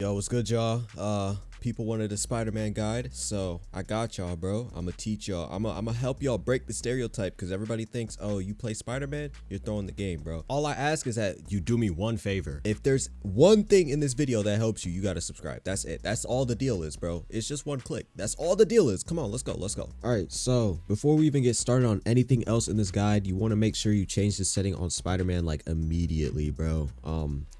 Yo, what's good, y'all? People wanted a Spider-Man guide, so I got y'all, bro. I'ma teach y'all. I'ma help y'all break the stereotype, because everybody thinks, oh, you play Spider-Man, you're throwing the game, bro. All I ask is that you do me one favor. If there's one thing in this video that helps you, you gotta subscribe. That's it. That's all the deal is, bro. It's just one click. That's all the deal is. Come on, let's go. Let's go. All right, so before we even get started on anything else in this guide, you want to make sure you change the setting on Spider-Man like immediately, bro.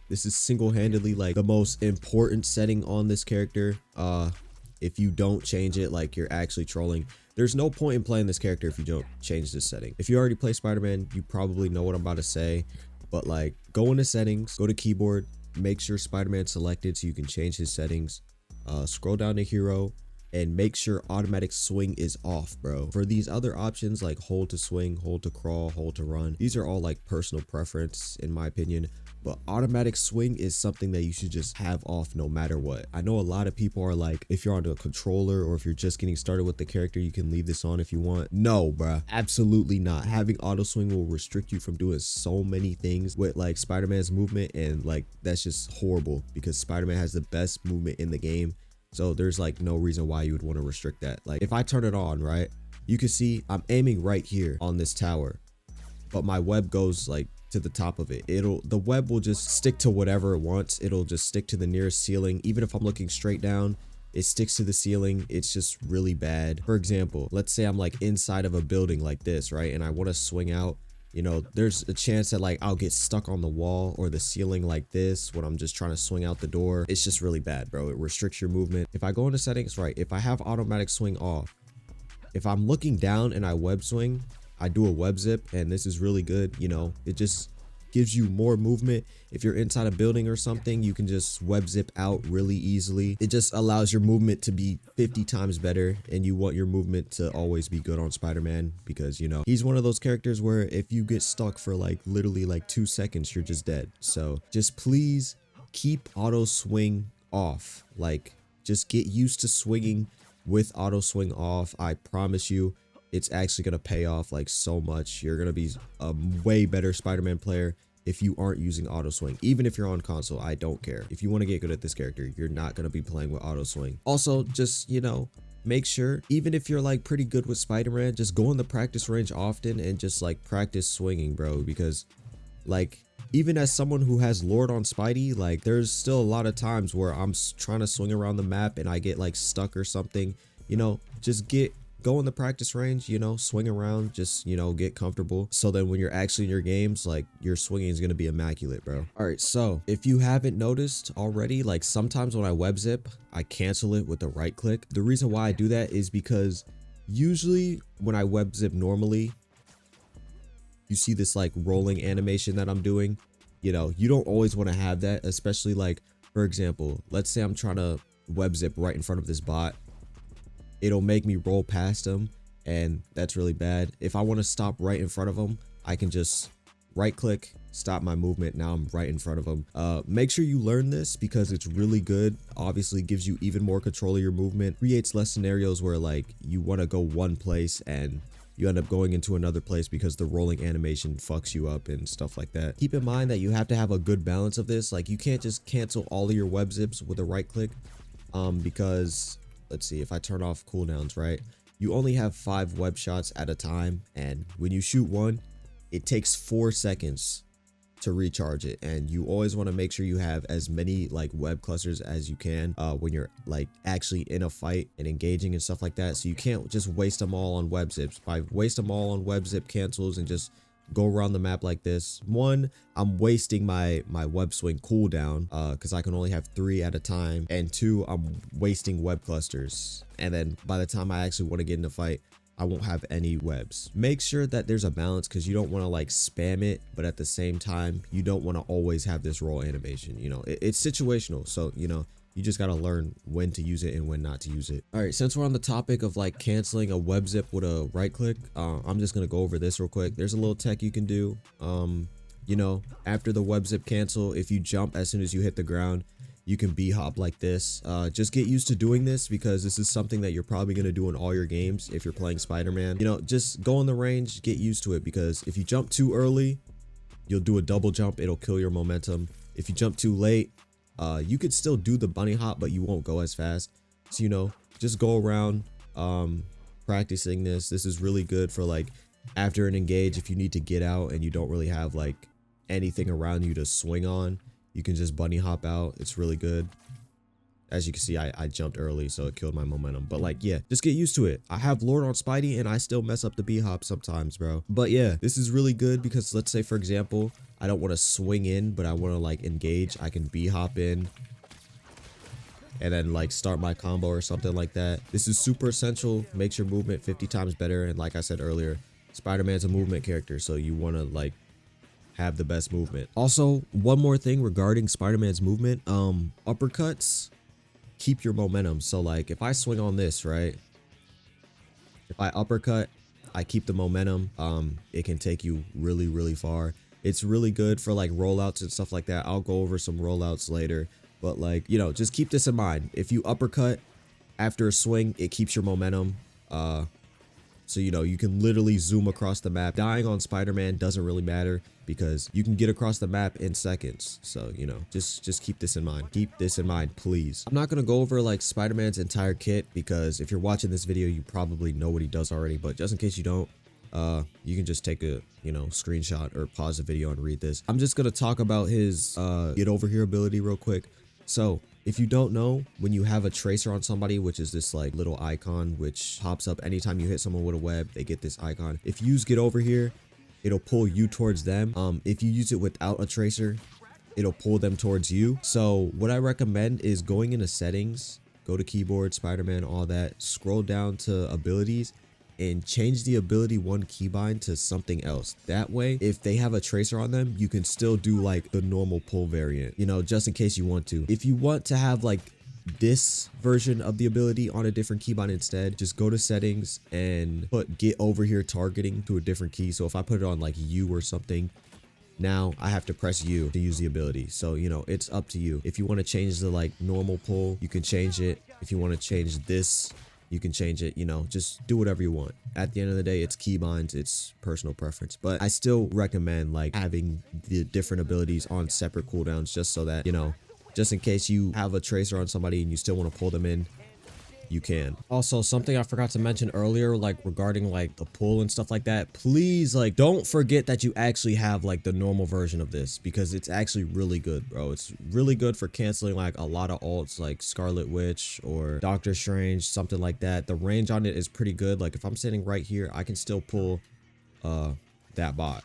This is single-handedly like the most important setting on this character. If you don't change it, like, you're actually trolling. There's no point in playing this character if you don't change this setting. If you already play Spider-Man, you probably know what I'm about to say, but like, go into settings, go to keyboard, make sure Spider-Man's selected so you can change his settings. Scroll down to hero and make sure automatic swing is off, bro. For these other options like hold to swing, hold to crawl, hold to run, these are all like personal preference in my opinion. But automatic swing is something that you should just have off no matter what. I know a lot of people are like, if you're on a controller or if you're just getting started with the character, you can leave this on if you want. No, bruh, absolutely not. Having auto swing will restrict you from doing so many things with like Spider-Man's movement, and like that's just horrible because Spider-Man has the best movement in the game. So there's like no reason why you would want to restrict that. Like if I turn it on, right, you can see I'm aiming right here on this tower, but my web goes like to the top of it. The web will just stick to whatever it wants. It'll just stick to the nearest ceiling. Even if I'm looking straight down, it sticks to the ceiling. It's just really bad. For example, let's say I'm like inside of a building like this, right, and I want to swing out. You know, there's a chance that like I'll get stuck on the wall or the ceiling like this when I'm just trying to swing out the door. It's just really bad, bro. It restricts your movement. If I go into settings, right, if I have automatic swing off, if I'm looking down and I web swing, I do a web zip, and this is really good. You know, it just gives you more movement. If you're inside a building or something, you can just web zip out really easily. It just allows your movement to be 50 times better, and you want your movement to always be good on Spider-Man because, you know, he's one of those characters where if you get stuck for like literally like 2 seconds, you're just dead. So just please keep auto swing off. Like, just get used to swinging with auto swing off. I promise you, it's actually going to pay off like so much. You're going to be a way better Spider-Man player if you aren't using auto swing. Even if you're on console, I don't care. If you want to get good at this character, you're not going to be playing with auto swing. Also, just, you know, make sure, even if you're like pretty good with Spider-Man, just go in the practice range often and just like practice swinging, bro, because like, even as someone who has Lord on Spidey, like there's still a lot of times where I'm trying to swing around the map and I get like stuck or something. You know, just go in the practice range, you know, swing around, just, you know, get comfortable. So then when you're actually in your games, like your swinging is going to be immaculate, bro. All right. So if you haven't noticed already, like sometimes when I web zip, I cancel it with the right click. The reason why I do that is because usually when I web zip normally, you see this like rolling animation that I'm doing. You know, you don't always want to have that, especially like, for example, let's say I'm trying to web zip right in front of this bot. It'll make me roll past him, and that's really bad. If I want to stop right in front of him, I can just right click, stop my movement. Now I'm right in front of him. Make sure you learn this because it's really good. Obviously gives you even more control of your movement, creates less scenarios where like you want to go one place and you end up going into another place because the rolling animation fucks you up and stuff like that. Keep in mind that you have to have a good balance of this. Like you can't just cancel all of your web zips with a right click, because let's see, if I turn off cooldowns, right, you only have 5 web shots at a time, and when you shoot one, it takes 4 seconds to recharge it, and you always want to make sure you have as many like web clusters as you can when you're like actually in a fight and engaging and stuff like that. So you can't just waste them all on web zips. If I waste them all on web zip cancels and just go around the map like this, one, I'm wasting my web swing cooldown because I can only have 3 at a time, and 2, I'm wasting web clusters, and then by the time I actually want to get in a fight, I won't have any webs. Make sure that there's a balance because you don't want to like spam it, but at the same time you don't want to always have this roll animation. You know, it's situational, so you know, you just got to learn when to use it and when not to use it. All right, since we're on the topic of like canceling a web zip with a right click, I'm just going to go over this real quick. There's a little tech you can do. You know, after the web zip cancel, if you jump as soon as you hit the ground, you can b-hop like this. Just get used to doing this because this is something that you're probably going to do in all your games if you're playing Spider-Man. You know, just go in the range, get used to it, because if you jump too early, you'll do a double jump. It'll kill your momentum. If you jump too late, you could still do the bunny hop, but you won't go as fast. So, you know, just go around practicing this. This is really good for like after an engage, if you need to get out and you don't really have like anything around you to swing on, you can just bunny hop out. It's really good. As you can see, I jumped early, so it killed my momentum. But like, yeah, just get used to it. I have Lord on Spidey and I still mess up the B hop sometimes, bro. But yeah, this is really good because let's say, for example, I don't want to swing in, but I want to like engage. I can B hop in and then like start my combo or something like that. This is super essential. Makes your movement 50 times better. And like I said earlier, Spider-Man's a movement character, so you want to like have the best movement. Also, one more thing regarding Spider-Man's movement, uppercuts keep your momentum. So like if I swing on this, right, if I uppercut, I keep the momentum. It can take you really far. It's really good for like rollouts and stuff like that. I'll go over some rollouts later, but like, you know, just keep this in mind. If you uppercut after a swing, it keeps your momentum. So, you know, you can literally zoom across the map. Dying on Spider-Man doesn't really matter because you can get across the map in seconds. So, you know, just keep this in mind. Keep this in mind, please. I'm not going to go over like Spider-Man's entire kit because if you're watching this video, you probably know what he does already. But just in case you don't, you can just take a, you know, screenshot or pause the video and read this. I'm just going to talk about his get over here ability real quick. So if you don't know, when you have a tracer on somebody, which is this like little icon which pops up anytime you hit someone with a web, they get this icon. If you use get over here, it'll pull you towards them. If you use it without a tracer, it'll pull them towards you. So what I recommend is going into settings, go to keyboard, Spider-Man, all that, scroll down to abilities and change the ability 1 keybind to something else. That way, if they have a tracer on them, you can still do like the normal pull variant, you know, just in case you want to. If you want to have like this version of the ability on a different keybind instead, just go to settings and put get over here targeting to a different key. So if I put it on like U or something, now I have to press U to use the ability. So, you know, it's up to you. If you want to change the like normal pull, you can change it. If you want to change this, you can change it, you know, just do whatever you want. At the end of the day, it's keybinds, it's personal preference. But I still recommend like having the different abilities on separate cooldowns just so that, you know, just in case you have a tracer on somebody and you still want to pull them in, you can. Also, something I forgot to mention earlier, like regarding like the pull and stuff like that, please like don't forget that you actually have like the normal version of this because it's actually really good, bro. It's really good for canceling like a lot of ults like Scarlet Witch or Doctor Strange, something like that. The range on it is pretty good. Like if I'm sitting right here, I can still pull that bot.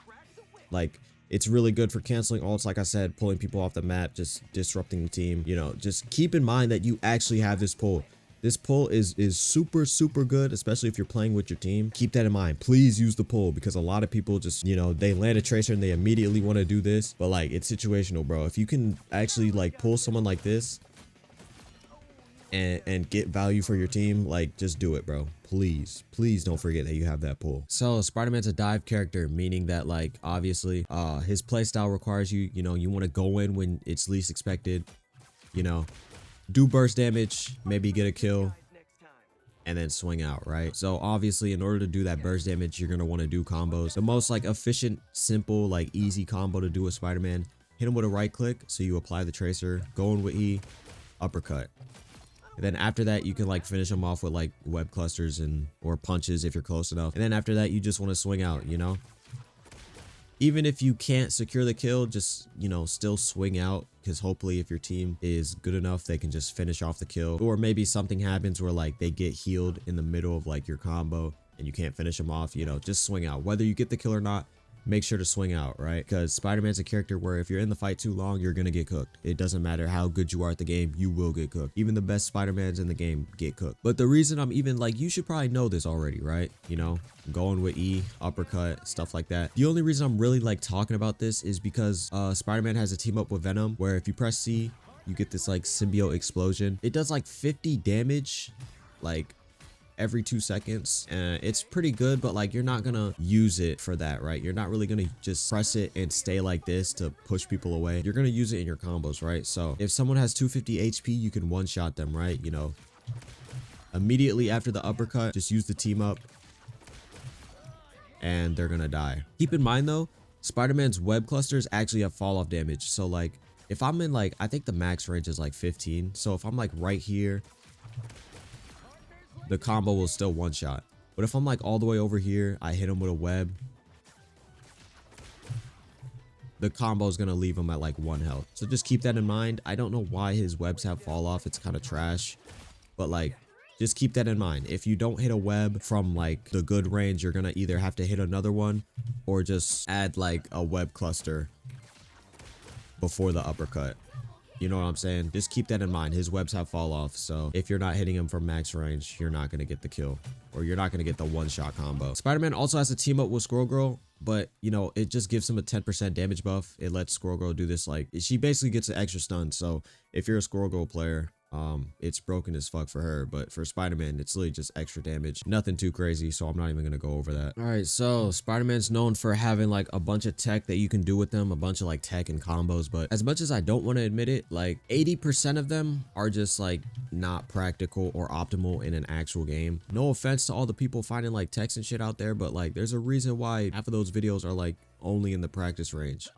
Like it's really good for canceling ults, like I said, pulling people off the map, just disrupting the team. You know, just keep in mind that you actually have this pull. This pull is super good, especially if you're playing with your team. Keep that in mind. Please use the pull because a lot of people just, you know, they land a tracer and they immediately want to do this. But like, it's situational, bro. If you can actually like pull someone like this and get value for your team, like just do it, bro. Please don't forget that you have that pull. So Spider-Man's a dive character, meaning that like obviously his playstyle requires you, you know, you want to go in when it's least expected, you know, do burst damage, maybe get a kill, and then swing out, right? So obviously in order to do that burst damage, you're gonna want to do combos. The most like efficient, simple, like easy combo to do with Spider-Man, hit him with a right click so you apply the tracer, go in with E, uppercut. And then after that, you can like finish him off with like web clusters and or punches if you're close enough. And then after that, you just want to swing out, you know? Even if you can't secure the kill, just, you know, still swing out because hopefully if your team is good enough, they can just finish off the kill. Or maybe something happens where like they get healed in the middle of like your combo and you can't finish them off, you know, just swing out. Whether you get the kill or not, make sure to swing out, right? Because Spider-Man's a character where if you're in the fight too long, you're gonna get cooked. It doesn't matter how good you are at the game, you will get cooked. Even the best Spider-Mans in the game get cooked. But the reason I'm even like, you should probably know this already, right? You know, going with E, uppercut, stuff like that. The only reason I'm really like talking about this is because Spider-Man has a team up with Venom where if you press C, you get this like symbiote explosion. It does like 50 damage, like every 2 seconds, and it's pretty good, but like you're not gonna use it for that, right? You're not really gonna just press it and stay like this to push people away. You're gonna use it in your combos, right? So if someone has 250 HP, you can one-shot them, right? You know, immediately after the uppercut, just use the team up and they're gonna die. Keep in mind though, Spider-Man's web clusters actually have fall off damage. So like If I'm in like, I think the max range is like 15. So if I'm like right here, the combo will still one shot. But if I'm like all the way over here, I hit him with a web, the combo is going to leave him at like 1 health. So just keep that in mind. I don't know why his webs have fall off. It's kind of trash, but like, just keep that in mind. If you don't hit a web from like the good range, you're going to either have to hit another one or just add like a web cluster before the uppercut. You know what I'm saying? Just keep that in mind. His webs have fall off. So if you're not hitting him from max range, you're not going to get the kill, or you're not going to get the one-shot combo. Spider-Man also has to team up with Squirrel Girl, but you know, it just gives him a 10% damage buff. It lets Squirrel Girl do this, like she basically gets an extra stun. So if you're a Squirrel Girl player, it's broken as fuck for her, but for Spider-Man, it's literally just extra damage. Nothing too crazy, so I'm not even gonna go over that. All right, so Spider-Man's known for having like a bunch of tech that you can do with them, a bunch of like tech and combos, but as much as I don't want to admit it, like 80% of them are just like not practical or optimal in an actual game. No offense to all the people finding like techs and shit out there, but like there's a reason why half of those videos are like only in the practice range,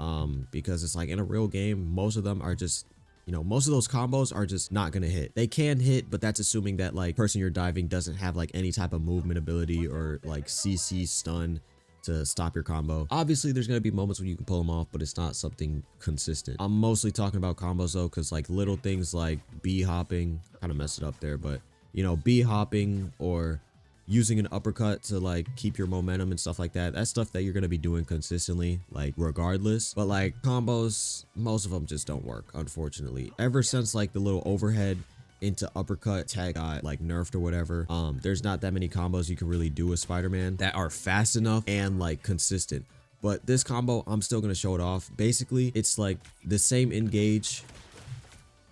because it's like in a real game, most of them are just, you know, most of those combos are just not gonna hit. They can hit, but that's assuming that like person you're diving doesn't have like any type of movement ability or like CC stun to stop your combo. Obviously there's gonna be moments when you can pull them off, but it's not something consistent. I'm mostly talking about combos though, because like little things like B hopping, kind of messed it up there, but you know, B hopping or using an uppercut to like keep your momentum and stuff like that, that's stuff that you're going to be doing consistently, like regardless. But like combos, most of them just don't work, unfortunately. Ever since like the little overhead into uppercut tag got like nerfed or whatever, there's not that many combos you can really do with Spider-Man that are fast enough and like consistent. But this combo, I'm still going to show it off. Basically it's like the same engage,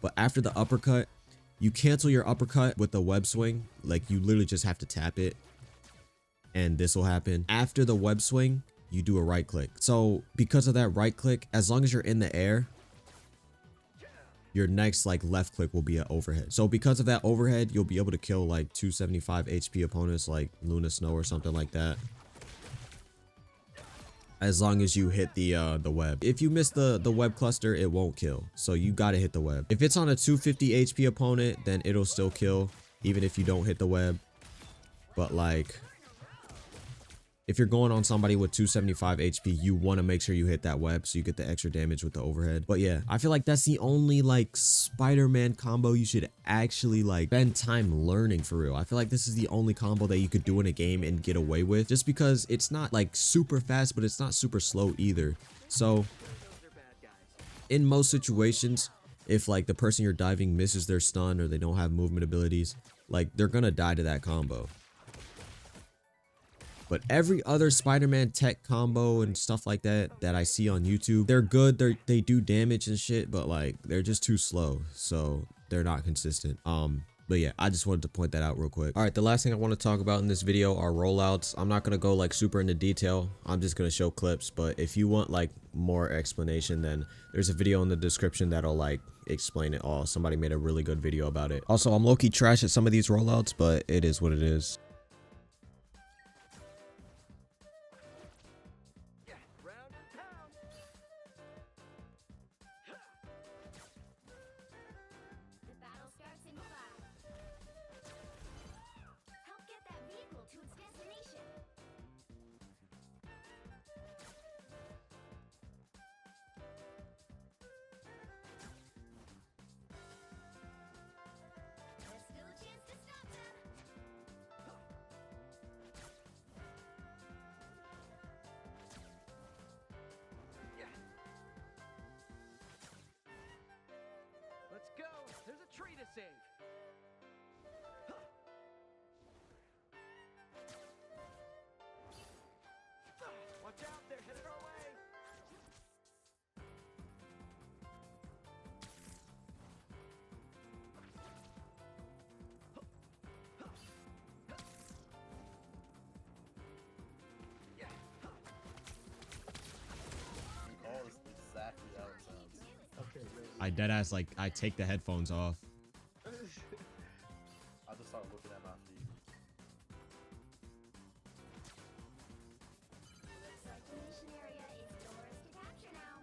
but after the uppercut, you cancel your uppercut with the web swing. Like you literally just have to tap it and this will happen. After the web swing, you do a right click. So because of that right click, as long as you're in the air, your next like left click will be an overhead. So because of that overhead, you'll be able to kill like 275 HP opponents like Luna Snow or something like that, as long as you hit the web. If you miss the web cluster, it won't kill. So you got to hit the web. If it's on a 250 HP opponent, then it'll still kill even if you don't hit the web. But like if you're going on somebody with 275 HP, you want to make sure you hit that web so you get the extra damage with the overhead. But yeah, I feel like that's the only like Spider-Man combo you should actually like spend time learning for real. I feel like this is the only combo that you could do in a game and get away with, just because it's not like super fast, but it's not super slow either. So in most situations, if like the person you're diving misses their stun or they don't have movement abilities, like they're gonna die to that combo. But every other Spider-Man tech combo and stuff like that that I see on YouTube, they're good. They do damage and shit, but like they're just too slow, so they're not consistent. But yeah, I just wanted to point that out real quick. All right, the last thing I want to talk about in this video are rollouts. I'm not gonna go like super into detail. I'm just gonna show clips. But if you want like more explanation, then there's a video in the description that'll like explain it all. Somebody made a really good video about it. Also, I'm low-key trash at some of these rollouts, but it is what it is. Let's go! There's a tree to save! Watch out, they're headed our way! Exactly how it sounds. Okay, I deadass like I take the headphones off. I just start looking at my feet. Looks like the mission area is yours to capture now.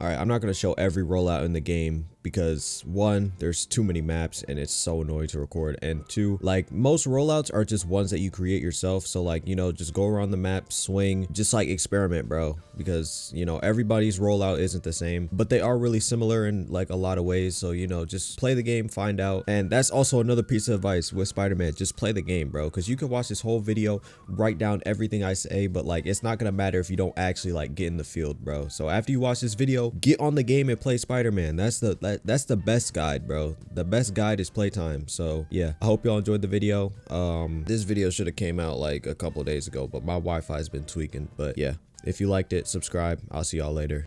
All right, I'm not gonna show every rollout in the game because one, there's too many maps and it's so annoying to record, and two, like most rollouts are just ones that you create yourself. So like, you know, just go around the map, swing, just like experiment, bro, because you know everybody's rollout isn't the same, but they are really similar in like a lot of ways. So you know, just play the game, find out. And that's also another piece of advice with Spider-Man, just play the game, bro, because you can watch this whole video, write down everything I say, but like it's not gonna matter if you don't actually like get in the field, bro. So after you watch this video, get on the game and play Spider-Man. That's the best guide, bro. The best guide is playtime. So yeah, I hope y'all enjoyed the video. This video should have came out like a couple days ago, but my Wi-Fi has been tweaking. But yeah, if you liked it, subscribe. I'll see y'all later.